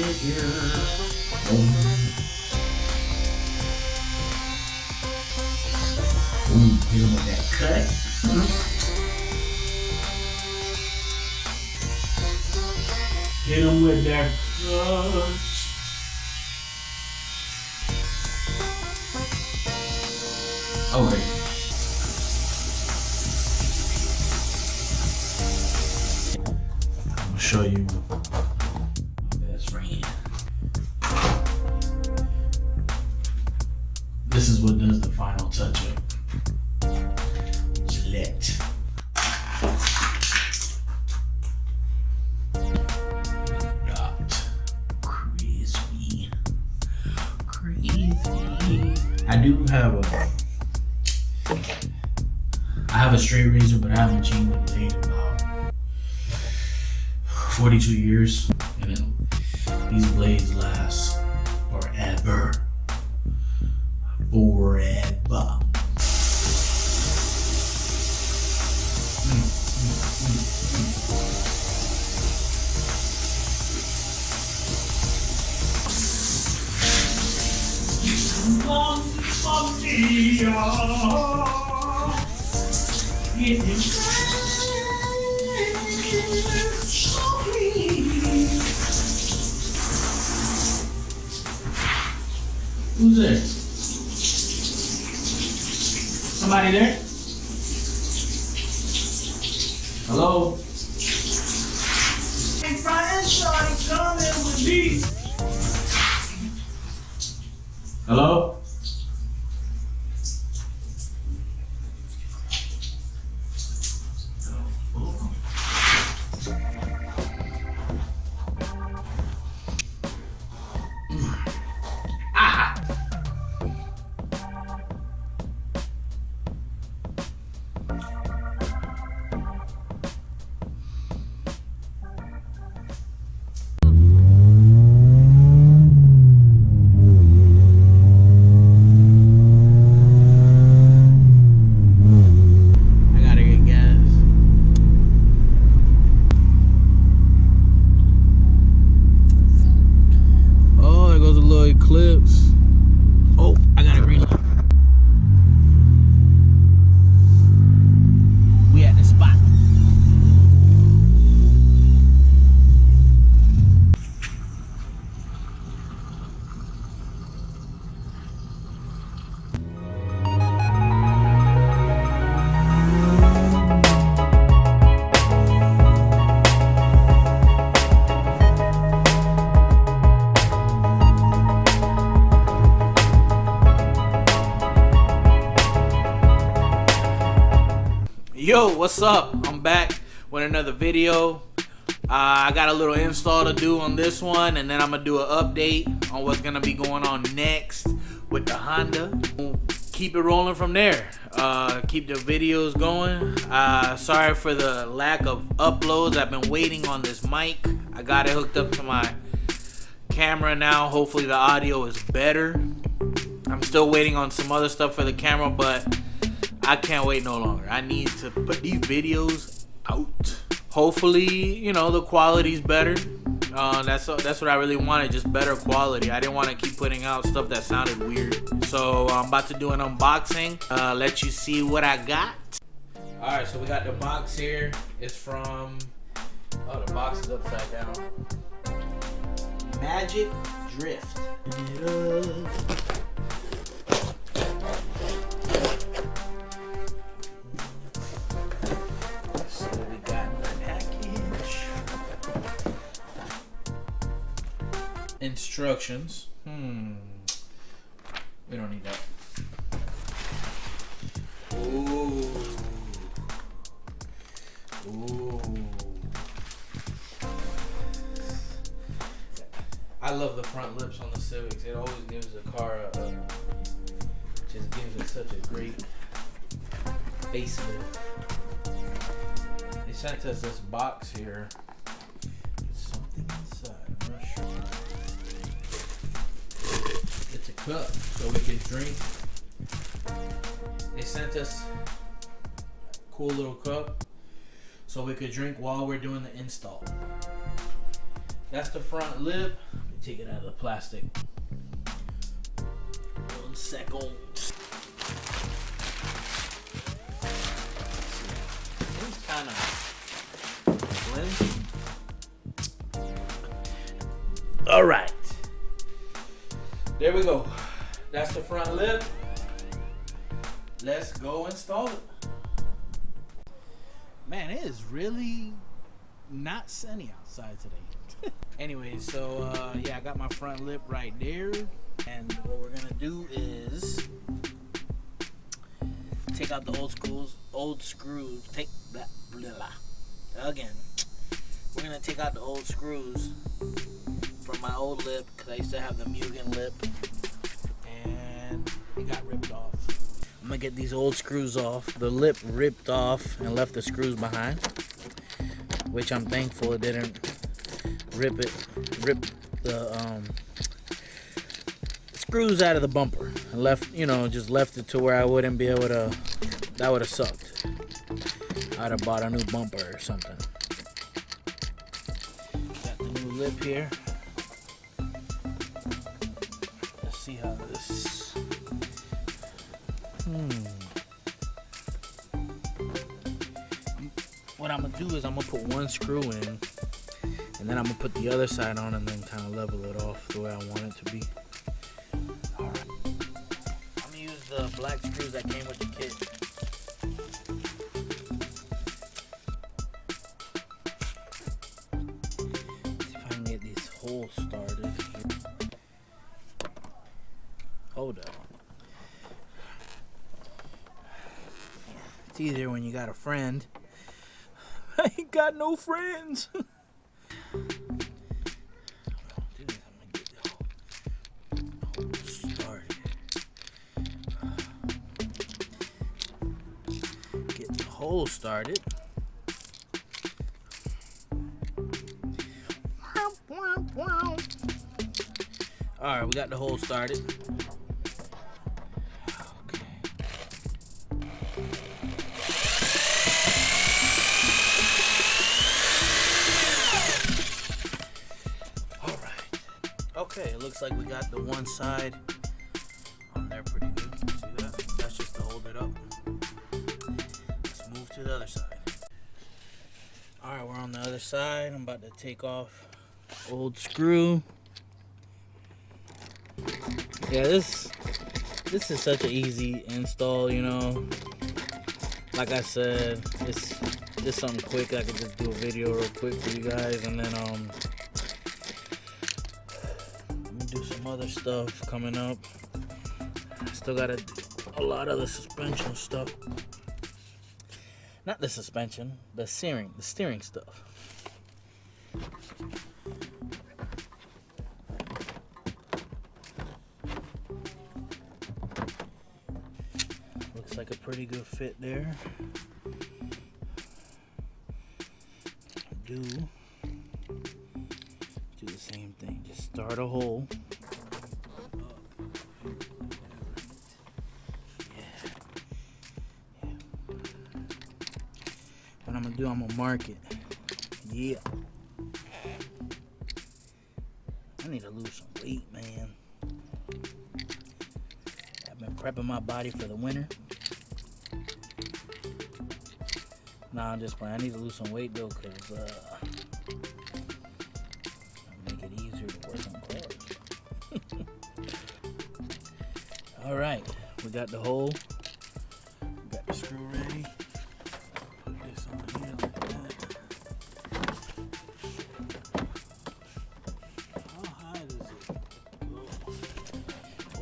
Ooh, hit him with that cut. Hit him with that cut. Okay. I'm gonna show you my best friend. This is what does the final touch up. Gillette. Crazy. I do have a straight razor, but I haven't changed the blade in about 42 years. And these blades last forever. Forever. Who's there? Somebody there? Hello? Hello? Clips. Oh, I got a green light. We at the spot. Yo, what's up? I'm back with another video. I got a little install to do on this one, and then I'm gonna do an update on what's gonna be going on next with the Honda. Keep it rolling from there. Keep the videos going. Sorry for the lack of uploads. I've been waiting on this mic. I got it hooked up to my camera now. Hopefully the audio is better. I'm still waiting on some other stuff for the camera, but I can't wait no longer. I need to put these videos out. Hopefully, you know, the quality's better. That's what I really wanted, just better quality. I didn't want to keep putting out stuff that sounded weird. So I'm about to do an unboxing. Let you see what I got. All right, so we got the box here. It's from, oh, the box is upside down. Magic Drift. Instructions. We don't need that. Ooh. I love the front lips on the Civics. It always gives the car just gives it such a great facelift. They sent us this box here. Something inside. I'm not sure. It's a cup so we can drink. They sent us a cool little cup so we could drink while we're doing the install. That's the front lip. Take it out of the plastic. 1 second. It's kind of flimsy. All right. There we go. That's the front lip. Let's go install it. Man, it is really not sunny outside today. Anyway, so yeah, I got my front lip right there, and what we're gonna do is take out the old screws. Take that again. We're gonna take out the old screws from my old lip, because I used to have the Mugen lip, and it got ripped off. I'm gonna get these old screws off. The lip ripped off and left the screws behind, which I'm thankful it didn't rip the screws out of the bumper and left, just left it to where I wouldn't be able to. That would have sucked. I'd have bought a new bumper or something. Got the new lip here. Let's see how this. What I'm gonna do is I'm gonna put one screw in, and then I'm gonna put the other side on, and then kind of level it off the way I want it to be. All right. I'm gonna use the black screws that came with the kit. See if I can get these holes started. Hold up. It's easier when you got a friend. I ain't got no friends. Get the hole started. All right, we got the hole started. Okay, it looks like we got the one side on there pretty good. See that? That's just to hold it up. Let's move to the other side. Alright, we're on the other side. I'm about to take off old screw. Yeah, this is such an easy install, Like I said, it's just something quick. I could just do a video real quick for you guys, and then do some other stuff coming up. Still gotta do a lot of the suspension stuff. Not the suspension, the steering stuff. Looks like a pretty good fit there. Do the same thing. Just start a hole. What I'm gonna do, I'm gonna mark it. Yeah. I need to lose some weight, man. I've been prepping my body for the winter. Nah, I'm just playing. I need to lose some weight though, cause make it easier to work on cars. All right, we got the hole. We got the screw ready. Put this on here like that. How high does it go?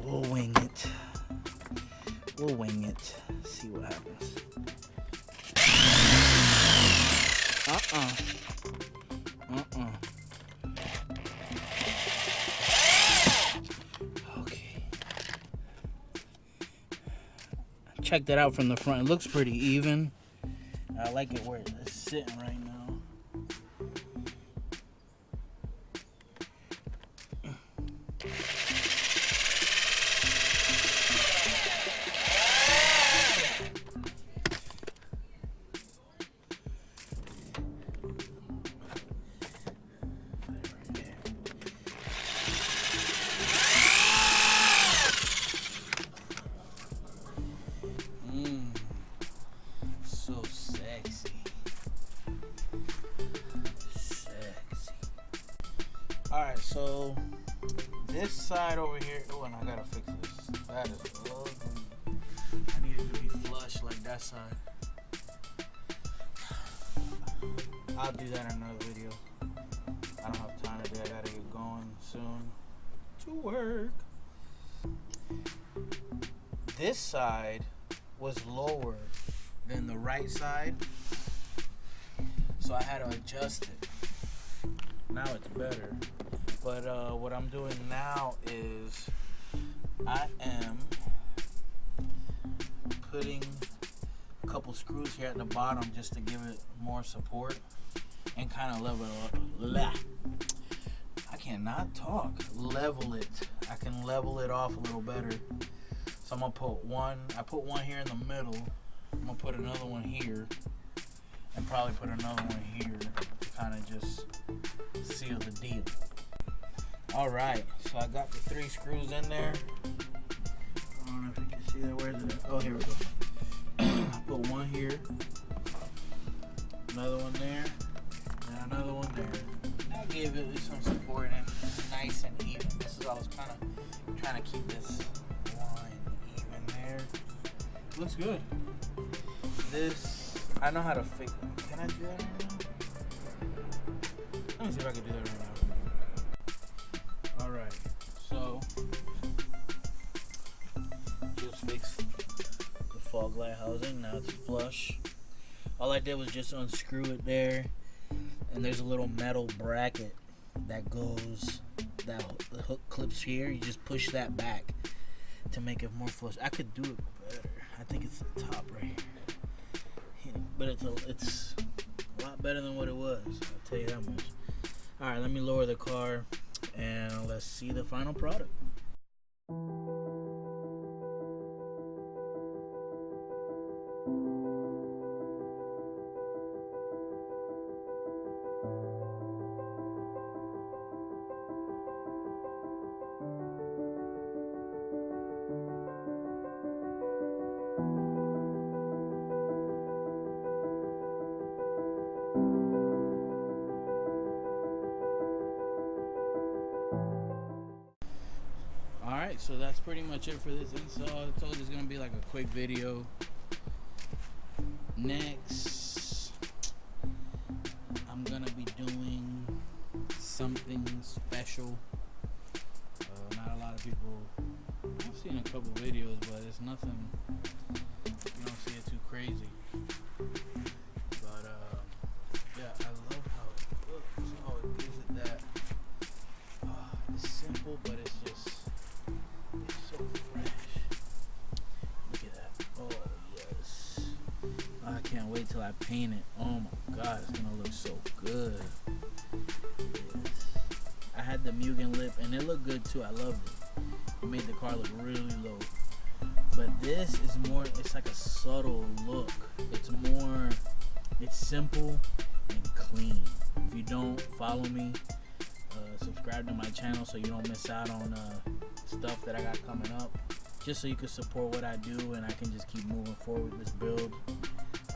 We'll wing it. We'll wing it. See what happens. Okay. Check that out from the front. It looks pretty even. I like it where it's sitting right now. so this side over here. Oh, and I gotta fix this. That is ugly. I need it to be flush like that side. I'll do that in another video. I don't have time today. I gotta get going soon to work. This side was lower than the right side, so I had to adjust it. Now it's better. But what I'm doing now is I am putting a couple screws here at the bottom just to give it more support and kind of level it up. I cannot talk. Level it. I can level it off a little better. So I'm gonna put one. I put one here in the middle. I'm gonna put another one here, and probably put another one here to kind of just seal the deal. All right. So I got the 3 screws in there. I don't know if you can see that. Where is it? Oh, here we go. I put one here, another one there, and another one there. That gave it some support and it's nice and even. This is I was kind of trying to keep this line even there. Looks good. This, I know how to fix it. Can I do that right now? Let me see if I can do that right now. Alright, so just fixed the fog light housing. Now it's flush. All I did was just unscrew it there, and there's a little metal bracket that goes, that the hook clips here. You just push that back to make it more flush. I could do it better. I think it's the top right here, but it's a lot better than what it was, I'll tell you that much. Alright, let me lower the car and let's see the final product. Alright, so that's pretty much it for this install. I told you it's going to be like a quick video. Next, I'm going to be doing something special. Not a lot of people, I've seen a couple videos, but it's nothing, you don't see it too crazy. But yeah, I love how it looks, how it gives it that, it's simple, but it's just, it's so fresh. Look at that. Oh yes. I can't wait till I paint it. Oh my god, it's gonna look so good. Yes. I had the Mugen lip and it looked good too. I loved it. It made the car look really low. But this is more, it's like a subtle look. It's more, it's simple and clean. If you don't follow me, subscribe to my channel so you don't miss out on stuff that I got coming up, just so you can support what I do and I can just keep moving forward with this build.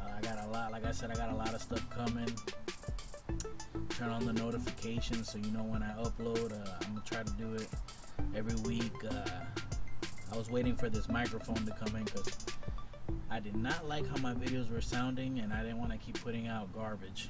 I got a lot, like I said, I got a lot of stuff coming. Turn on the notifications so you know when I upload. I'm gonna try to do it every week. I was waiting for this microphone to come in because I did not like how my videos were sounding and I didn't want to keep putting out garbage.